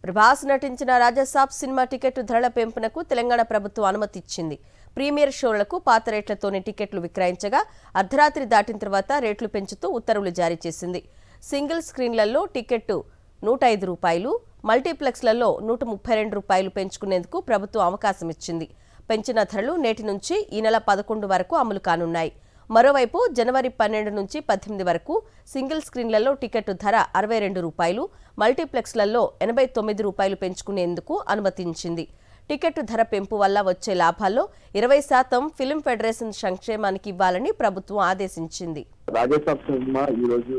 ప్రభాస్ నటించిన Raja Saab cinema ticket ధరల పెంపునకు తెలంగాణ ప్రభుత్వం అనుమతి ఇచ్చింది. ప్రీమియర్ షోలకు పాత రేట్లతోనే టికెట్లు విక్రయించగా అర్ధరాత్రి దాటిన తర్వాత రేట్లు పెంచుతూ ఉత్తర్వులు జారీ చేసింది. సింగిల్ స్క్రీన్లలో టికెట్టు ₹105, మల్టీప్లెక్స్లలో ₹132 పెంచుకునేందుకు ప్రభుత్వం అవకాశం ఇచ్చింది. పెంచిన ధరలు నేటి నుంచి ఈ నెల 11 వరకు అమలు కానున్నాయి. మరోవైపు జనవరి 12 నుంచి 18 వరకు సింగిల్ స్క్రీన్లలో టికెట్టు ధర ₹62, మల్టీప్లెక్స్లలో ₹89 పెంచుకునేందుకు అనుమతించింది. టికెట్టు ధర పెంపు వల్ల వచ్చే లాభాల్లో 20% ఫిలిం ఫెడరేషన్ సంక్షేమానికి ఇవ్వాలని ప్రభుత్వం ఆదేశించింది. రాజసాబ్ సినిమా ఈ రోజు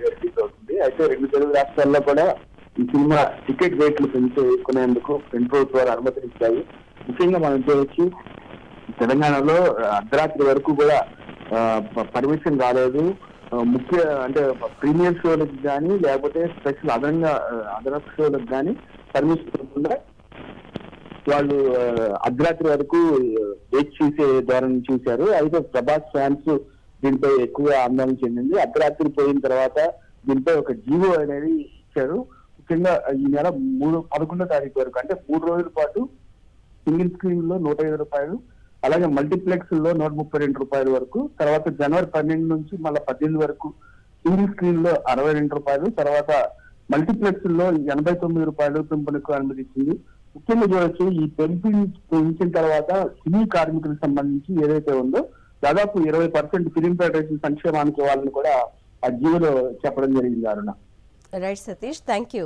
రిలీజ్ అవుతుంది. అయితే 2 తెలుగు రాష్ట్రాల్లో కూడా ఈ సినిమా టికెట్ రేట్లు పెంచుకునేందుకు ప్రభుత్వాలు అనుమతినిచ్చాయి. ముఖ్యంగా మనం చూడొచ్చు, తెలంగాణలో అర్ధరాత్రి వరకు కూడా పర్మిషన్ రాలేదు. ముఖ్య అంటే ప్రీమియర్ షోలకు కానీ లేకపోతే స్పెషల్ అదనపు షోలకు కానీ పర్మిషన్ ఇవ్వకుండా వాళ్ళు అర్ధరాత్రి వరకు వేచి చూసే ధోరణి చూశారు. అయితే ప్రభాస్ ఫ్యాన్స్ దీనిపై ఎక్కువ ఆందోళన చెందింది. అర్ధరాత్రి పోయిన తర్వాత దీనిపై ఒక జీవో అనేది ఇచ్చారు. ముఖ్యంగా ఈ నెల 11వ తారీఖు వరకు అంటే 3 రోజుల పాటు సింగిల్ స్క్రీన్ లో ₹105, అలాగే మల్టీప్లెక్స్ లో ₹132 వరకు, తర్వాత జనవరి 12 నుంచి మళ్ళీ 18 వరకు సింగిల్ స్క్రీన్ లో ₹62, తర్వాత మల్టీప్లెక్స్ లో ₹89 పెంపునకు అనుమతించింది. ముఖ్యంగా చూడొచ్చు, ఈ పెంచిన తర్వాత సినీ కార్మికులకు సంబంధించి ఏదైతే ఉందో దాదాపు 20% ఫిలిం ఫెడరేషన్ సంక్షేమానికి ఇవ్వాలని కూడా ఆ జీవోలో చెప్పడం జరిగింది. Aruna. Right Satish, thank you.